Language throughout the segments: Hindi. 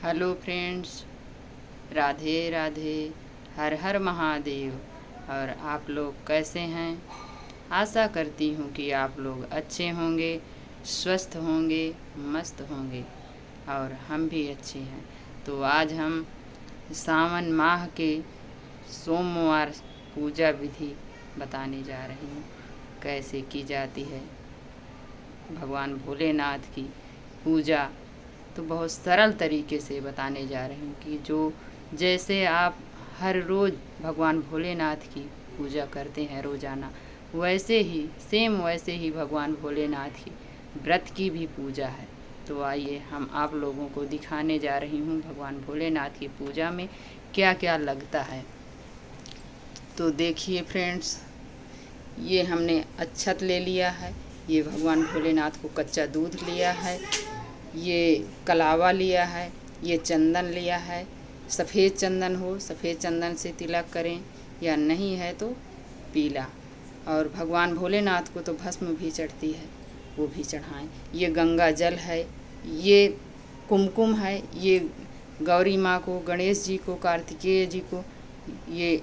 हेलो फ्रेंड्स, राधे राधे, हर हर महादेव। और आप लोग कैसे हैं? आशा करती हूँ कि आप लोग अच्छे होंगे, स्वस्थ होंगे, मस्त होंगे और हम भी अच्छे हैं। तो आज हम सावन माह के सोमवार पूजा विधि बताने जा रही हूँ, कैसे की जाती है भगवान भोलेनाथ की पूजा। तो बहुत सरल तरीके से बताने जा रही हूँ कि जो जैसे आप हर रोज़ भगवान भोलेनाथ की पूजा करते हैं रोज़ाना, वैसे ही वैसे ही भगवान भोलेनाथ की व्रत की भी पूजा है। तो आइए हम आप लोगों को दिखाने जा रही हूँ भगवान भोलेनाथ की पूजा में क्या क्या लगता है। तो देखिए फ्रेंड्स, ये हमने अच्छत ले लिया है, ये भगवान भोलेनाथ को कच्चा दूध लिया है, ये कलावा लिया है, ये चंदन लिया है। सफ़ेद चंदन हो, सफ़ेद चंदन से तिलक करें, या नहीं है तो पीला। और भगवान भोलेनाथ को तो भस्म भी चढ़ती है, वो भी चढ़ाएं। ये गंगा जल है, ये कुमकुम है, ये गौरी माँ को, गणेश जी को, कार्तिकेय जी को, ये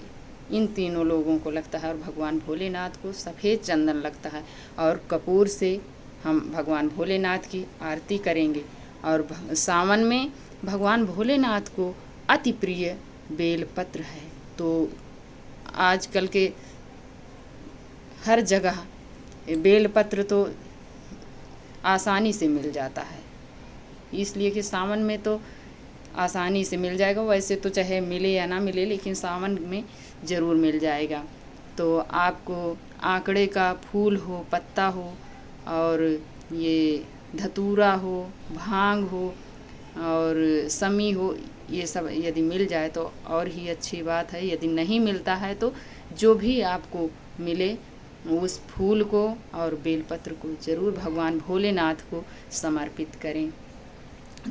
इन तीनों लोगों को लगता है। और भगवान भोलेनाथ को सफ़ेद चंदन लगता है। और कपूर से हम भगवान भोलेनाथ की आरती करेंगे। और सावन में भगवान भोलेनाथ को अति प्रिय बेलपत्र है। तो आजकल के हर जगह बेलपत्र तो आसानी से मिल जाता है, इसलिए कि सावन में तो आसानी से मिल जाएगा। वैसे तो चाहे मिले या ना मिले, लेकिन सावन में ज़रूर मिल जाएगा। तो आपको आंकड़े का फूल हो, पत्ता हो, और ये धतूरा हो, भांग हो और समी हो, ये सब यदि मिल जाए तो और ही अच्छी बात है। यदि नहीं मिलता है तो जो भी आपको मिले उस फूल को और बेलपत्र को ज़रूर भगवान भोलेनाथ को समर्पित करें।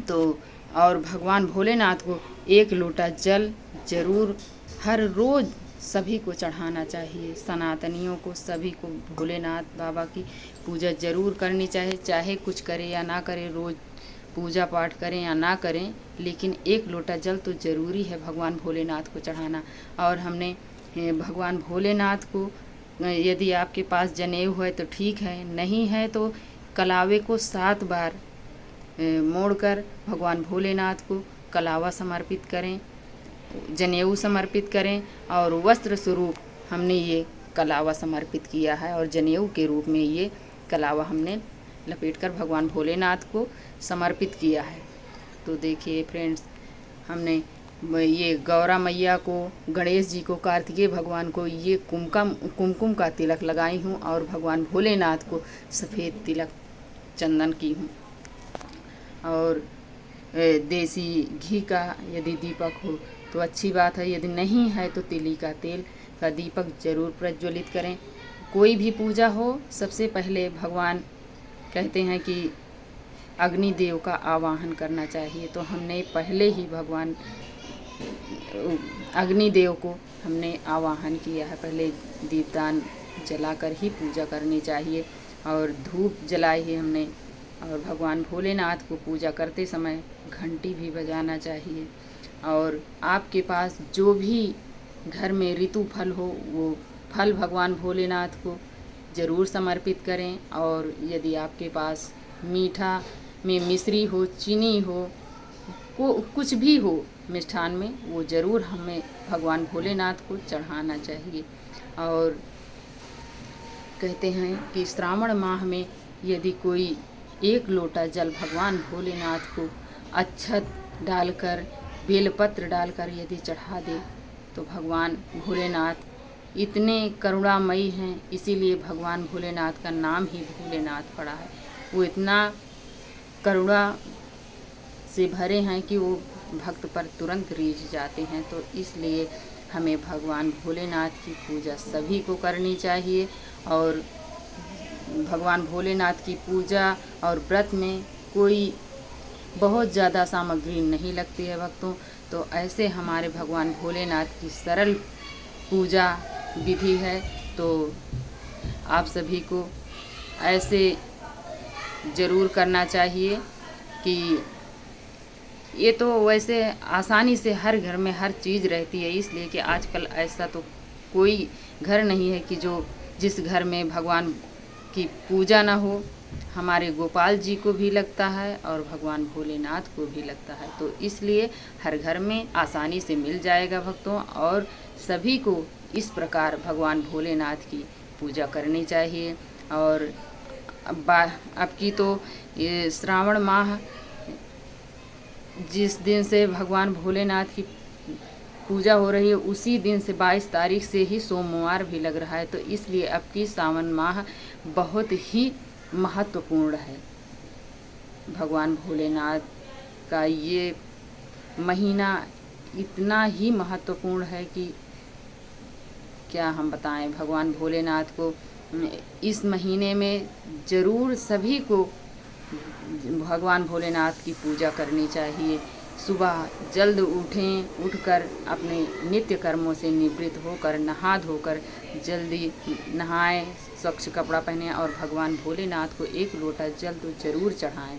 तो और भगवान भोलेनाथ को 1 लोटा जल ज़रूर हर रोज़ सभी को चढ़ाना चाहिए। सनातनियों को सभी को भोलेनाथ बाबा की पूजा ज़रूर करनी चाहिए, चाहे कुछ करे या ना करे, रोज़ पूजा पाठ करें या ना करें, लेकिन 1 लोटा जल तो ज़रूरी है भगवान भोलेनाथ को चढ़ाना। और हमने भगवान भोलेनाथ को, यदि आपके पास जनेऊ है तो ठीक है, नहीं है तो कलावे को 7 बार मोड़कर भगवान भोलेनाथ को कलावा समर्पित करें, जनेऊ समर्पित करें। और वस्त्र स्वरूप हमने ये कलावा समर्पित किया है, और जनेऊ के रूप में ये कलावा हमने लपेटकर भगवान भोलेनाथ को समर्पित किया है। तो देखिए फ्रेंड्स, हमने ये गौरा मैया को, गणेश जी को, कार्तिकेय भगवान को ये कुमकुम का तिलक लगाई हूँ, और भगवान भोलेनाथ को सफ़ेद तिलक चंदन की हूँ। और देसी घी का यदि दीपक हो तो अच्छी बात है, यदि नहीं है तो तिली का तेल का दीपक ज़रूर प्रज्वलित करें। कोई भी पूजा हो, सबसे पहले भगवान कहते हैं कि अग्निदेव का आवाहन करना चाहिए। तो हमने पहले ही भगवान अग्निदेव को हमने आवाहन किया है, पहले दीपदान जलाकर ही पूजा करनी चाहिए, और धूप जलाई है हमने। और भगवान भोलेनाथ को पूजा करते समय घंटी भी बजाना चाहिए। और आपके पास जो भी घर में ऋतु फल हो, वो फल भगवान भोलेनाथ को ज़रूर समर्पित करें। और यदि आपके पास मीठा में मिश्री हो, चीनी हो, कुछ भी हो मिष्ठान में, वो ज़रूर हमें भगवान भोलेनाथ को चढ़ाना चाहिए। और कहते हैं कि श्रावण माह में यदि कोई 1 लोटा जल भगवान भोलेनाथ को अच्छत डालकर, बेलपत्र डालकर यदि चढ़ा दे, तो भगवान भोलेनाथ इतने करुणामयी हैं, इसीलिए भगवान भोलेनाथ का नाम ही भोलेनाथ पड़ा है। वो इतना करुणा से भरे हैं कि वो भक्त पर तुरंत रीझ जाते हैं। तो इसलिए हमें भगवान भोलेनाथ की पूजा सभी को करनी चाहिए। और भगवान भोलेनाथ की पूजा और व्रत में कोई बहुत ज़्यादा सामग्री नहीं लगती है भक्तों। तो ऐसे हमारे भगवान भोलेनाथ की सरल पूजा विधि है। तो आप सभी को ऐसे ज़रूर करना चाहिए कि ये तो वैसे आसानी से हर घर में हर चीज़ रहती है, इसलिए कि आजकल ऐसा तो कोई घर नहीं है कि जिस घर में भगवान की पूजा ना हो। हमारे गोपाल जी को भी लगता है और भगवान भोलेनाथ को भी लगता है, तो इसलिए हर घर में आसानी से मिल जाएगा भक्तों। और सभी को इस प्रकार भगवान भोलेनाथ की पूजा करनी चाहिए। और अब की तो ये श्रावण माह जिस दिन से भगवान भोलेनाथ की पूजा हो रही है उसी दिन से 22 तारीख से ही सोमवार भी लग रहा है, तो इसलिए अब की सावन माह बहुत ही महत्वपूर्ण है। भगवान भोलेनाथ का ये महीना इतना ही महत्वपूर्ण है कि क्या हम बताएं। भगवान भोलेनाथ को इस महीने में ज़रूर सभी को भगवान भोलेनाथ की पूजा करनी चाहिए। सुबह जल्द उठकर अपने नित्य कर्मों से निवृत्त होकर नहा धोकर जल्दी नहाएं, स्वच्छ कपड़ा पहनें और भगवान भोलेनाथ को एक लोटा जल तो ज़रूर चढ़ाएं।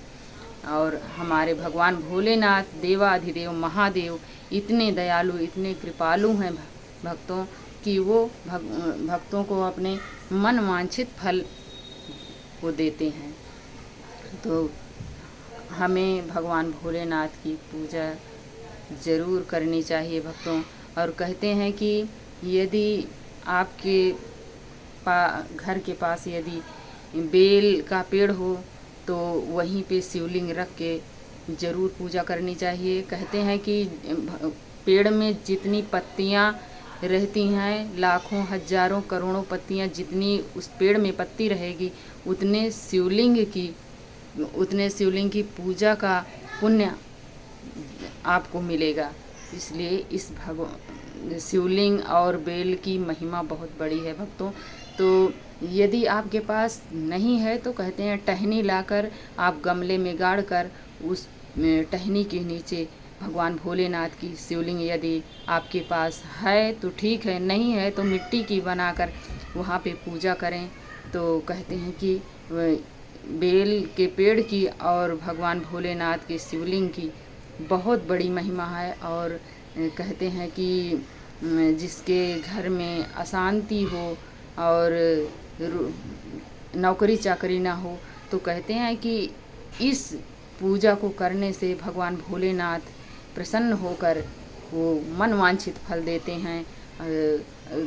और हमारे भगवान भोलेनाथ देवाधिदेव महादेव इतने दयालु इतने कृपालु हैं भक्तों कि वो भक्तों को अपने मन वांछित फल को देते हैं। तो हमें भगवान भोलेनाथ की पूजा ज़रूर करनी चाहिए भक्तों। और कहते हैं कि यदि आपके घर के पास यदि बेल का पेड़ हो तो वहीं पे शिवलिंग रख के ज़रूर पूजा करनी चाहिए। कहते हैं कि पेड़ में जितनी पत्तियां रहती हैं, लाखों हजारों करोड़ों पत्तियां जितनी उस पेड़ में पत्ती रहेगी उतने शिवलिंग की पूजा का पुण्य आपको मिलेगा। इसलिए इस शिवलिंग और बेल की महिमा बहुत बड़ी है भक्तों। तो यदि आपके पास नहीं है तो कहते हैं टहनी लाकर आप गमले में गाड़ कर उस टहनी के नीचे भगवान भोलेनाथ की शिवलिंग यदि आपके पास है तो ठीक है, नहीं है तो मिट्टी की बनाकर वहाँ पे पूजा करें। तो कहते हैं कि बेल के पेड़ की और भगवान भोलेनाथ के शिवलिंग की बहुत बड़ी महिमा है। और कहते हैं कि जिसके घर में अशांति हो और नौकरी चाकरी ना हो तो कहते हैं कि इस पूजा को करने से भगवान भोलेनाथ प्रसन्न होकर वो मन वांछित फल देते हैं,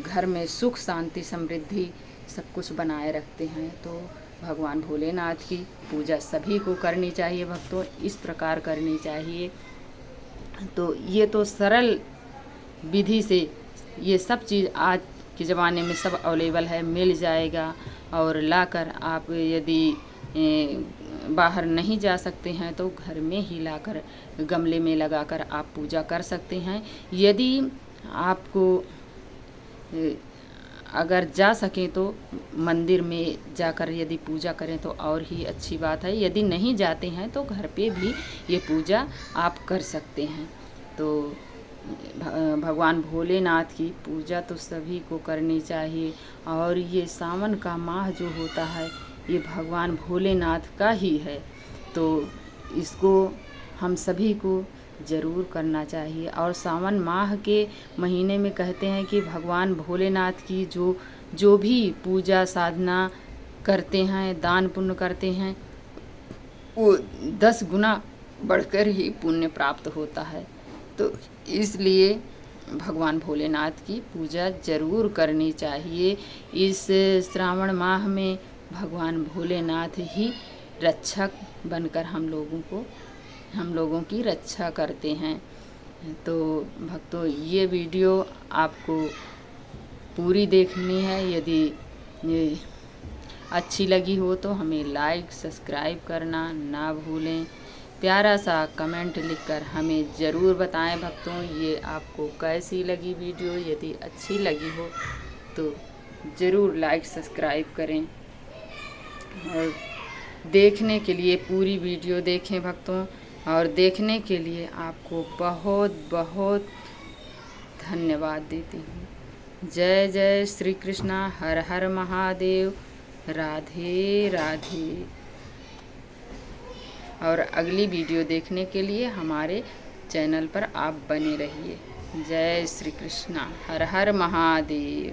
घर में सुख शांति समृद्धि सब कुछ बनाए रखते हैं। तो भगवान भोलेनाथ की पूजा सभी को करनी चाहिए भक्तों, इस प्रकार करनी चाहिए। तो ये तो सरल विधि से ये सब चीज़ आज के ज़माने में सब अवेलेबल है, मिल जाएगा। और लाकर आप यदि बाहर नहीं जा सकते हैं तो घर में ही लाकर गमले में लगाकर आप पूजा कर सकते हैं। यदि आपको अगर जा सकें तो मंदिर में जाकर यदि पूजा करें तो और ही अच्छी बात है। यदि नहीं जाते हैं तो घर पे भी ये पूजा आप कर सकते हैं। तो भगवान भोलेनाथ की पूजा तो सभी को करनी चाहिए। और ये सावन का माह जो होता है ये भगवान भोलेनाथ का ही है, तो इसको हम सभी को ज़रूर करना चाहिए। और सावन माह के महीने में कहते हैं कि भगवान भोलेनाथ की जो भी पूजा साधना करते हैं, दान पुण्य करते हैं, वो 10 गुना बढ़कर ही पुण्य प्राप्त होता है। तो इसलिए भगवान भोलेनाथ की पूजा ज़रूर करनी चाहिए। इस श्रावण माह में भगवान भोलेनाथ ही रक्षक बनकर हम लोगों की रक्षा करते हैं। तो भक्तों ये वीडियो आपको पूरी देखनी है। यदि ये अच्छी लगी हो तो हमें लाइक सब्सक्राइब करना ना भूलें। प्यारा सा कमेंट लिखकर हमें ज़रूर बताएं भक्तों ये आपको कैसी लगी वीडियो। यदि अच्छी लगी हो तो ज़रूर लाइक सब्सक्राइब करें। और देखने के लिए पूरी वीडियो देखें भक्तों, और देखने के लिए आपको बहुत बहुत धन्यवाद देती हूँ। जय जय श्री कृष्णा, हर हर महादेव, राधे राधे। और अगली वीडियो देखने के लिए हमारे चैनल पर आप बने रहिए। जय श्री कृष्णा। हर हर महादेव।